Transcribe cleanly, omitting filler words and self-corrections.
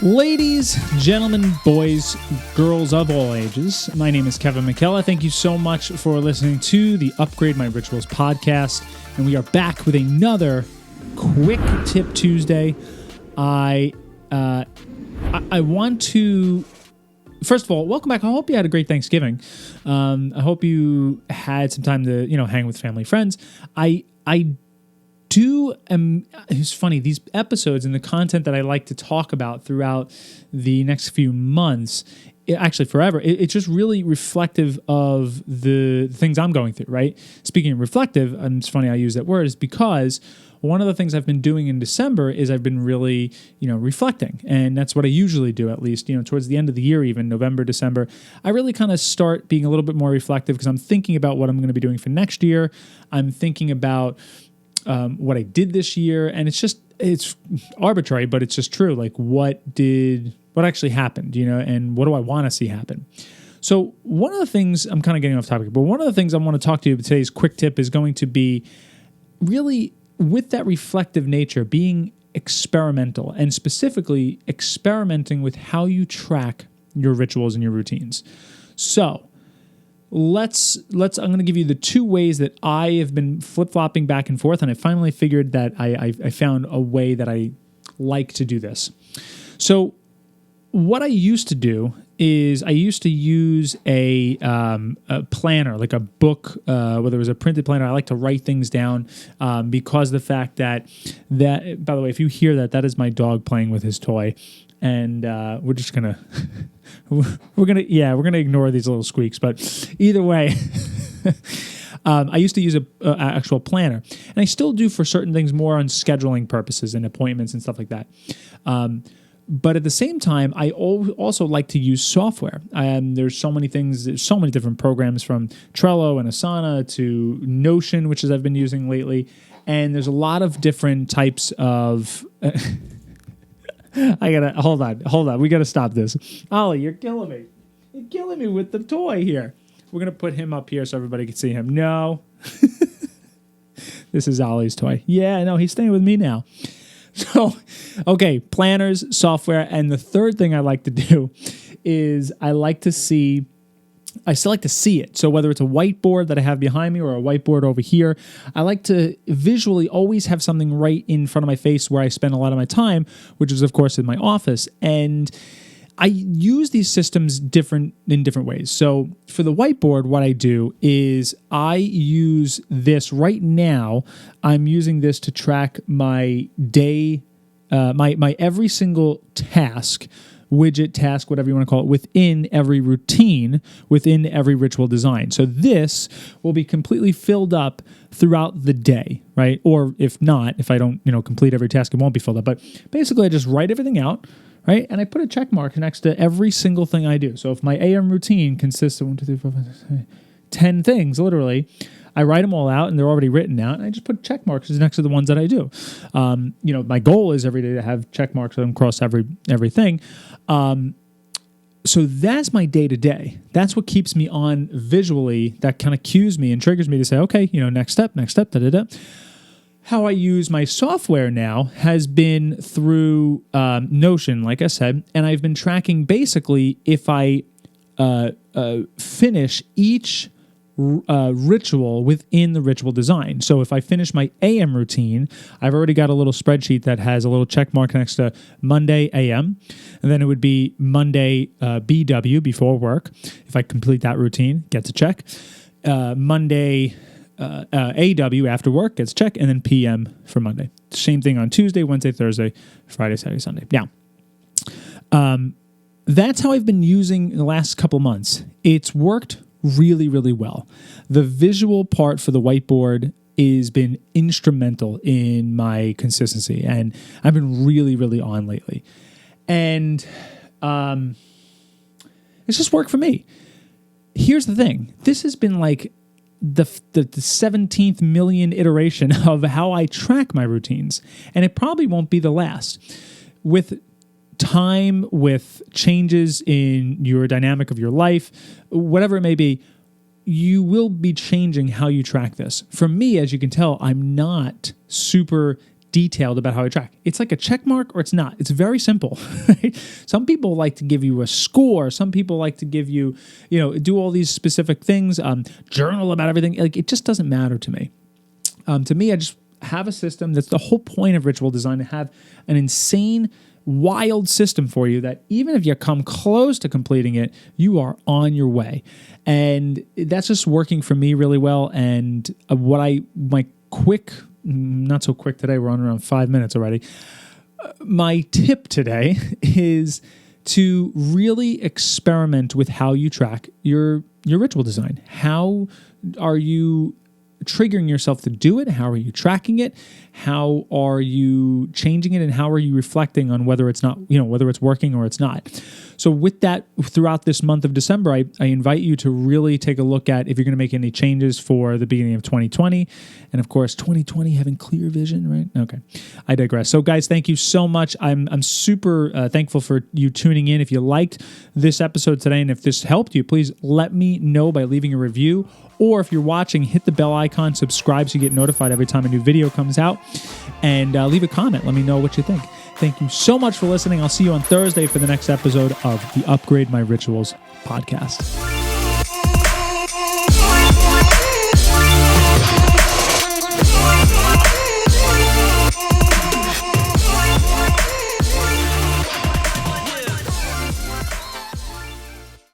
Ladies, gentlemen, boys, girls of all ages, my name is Kevin McKellar. Thank you so much for listening to the Upgrade My Rituals podcast. And we are back with another Quick Tip Tuesday. I want to, first of all, welcome back. I hope you had a great Thanksgiving. I hope you had some time to, hang with family, friends. It's funny, these episodes and the content that I like to talk about throughout the next few months, actually forever, it's just really reflective of the things I'm going through, right? Speaking of reflective, and it's funny I use that word, is because one of the things I've been doing in December is I've been really, reflecting. And that's what I usually do, at least, towards the end of the year, even November, December. I really kind of start being a little bit more reflective because I'm thinking about what I'm going to be doing for next year. I'm thinking about what I did this year, and it's arbitrary, but it's just true. Like, what actually happened, and what do I want to see happen? So one of the things, I'm kind of getting off topic, but one of the things I want to talk to you about today's quick tip is going to be really with that reflective nature, being experimental, and specifically experimenting with how you track your rituals and your routines. So I'm going to give you the two ways that I have been flip-flopping back and forth, and I finally figured that I found a way that I like to do this. So what I used to do is I used to use a planner, like a book, whether it was a printed planner. I like to write things down because of the fact that, by the way, if you hear that, that is my dog playing with his toy. And we're just gonna we're gonna ignore these little squeaks. But either way, I used to use a actual planner, and I still do for certain things, more on scheduling purposes and appointments and stuff like that. But at the same time, I also like to use software. There's so many things, there's so many different programs, from Trello and Asana to Notion, which is I've been using lately, and there's a lot of different types of. Hold on. We gotta stop this. Ollie, you're killing me. You're killing me with the toy here. We're gonna put him up here so everybody can see him. No. This is Ollie's toy. Yeah, no, he's staying with me now. So, okay, planners, software, and the third thing I like to do is I still like to see it. So whether it's a whiteboard that I have behind me or a whiteboard over here, I like to visually always have something right in front of my face where I spend a lot of my time, which is, of course, in my office. And I use these systems in different ways. So for the whiteboard, what I do is I use this right now. I'm using this to track my day, my every single task, widget, task, whatever you want to call it, within every routine, within every ritual design. So this will be completely filled up throughout the day, right? Or if not, if I don't, complete every task, it won't be filled up. But basically, I just write everything out, right? And I put a check mark next to every single thing I do. So if my AM routine consists of 10 things, literally, I write them all out, and they're already written out, and I just put check marks next to the ones that I do. My goal is every day to have check marks across everything. So that's my day-to-day. That's what keeps me on visually. That kind of cues me and triggers me to say, okay, next step, da-da-da. How I use my software now has been through Notion, like I said, and I've been tracking basically if I finish each ritual within the ritual design. So if I finish my AM routine, I've already got a little spreadsheet that has a little check mark next to Monday AM, and then it would be Monday BW, before work. If I complete that routine, gets a check. Monday AW, after work, gets a check, and then PM for Monday. Same thing on Tuesday, Wednesday, Thursday, Friday, Saturday, Sunday. Now, that's how I've been using the last couple months. It's worked really, really well. The visual part for the whiteboard has been instrumental in my consistency, and I've been really, really on lately. And it's just worked for me. Here's the thing. This has been like the 17th million iteration of how I track my routines, and it probably won't be the last. With time, with changes in your dynamic of your life, whatever it may be, you will be changing how you track this. For me, as you can tell, I'm not super detailed about how I track. It's like a check mark or it's not. It's very simple. Right? Some people like to give you a score. Some people like to give you, do all these specific things, journal about everything. Like, it just doesn't matter to me. To me, I just have a system. That's the whole point of ritual design, to have an insane, wild system for you that even if you come close to completing it, you are on your way. And that's just working for me really well. And my quick, not so quick today, we're on around 5 minutes already. My tip today is to really experiment with how you track your ritual design. How are you triggering yourself to do it? How are you tracking it? How are you changing it? And how are you reflecting on whether it's not, whether it's working or it's not? So with that, throughout this month of December, I invite you to really take a look at if you're going to make any changes for the beginning of 2020. And of course, 2020 having clear vision, right? Okay. I digress. So guys, thank you so much. I'm super thankful for you tuning in. If you liked this episode today and if this helped you, please let me know by leaving a review. Or if you're watching, hit the bell icon, subscribe so you get notified every time a new video comes out, and leave a comment. Let me know what you think. Thank you so much for listening. I'll see you on Thursday for the next episode of the Upgrade My Rituals podcast.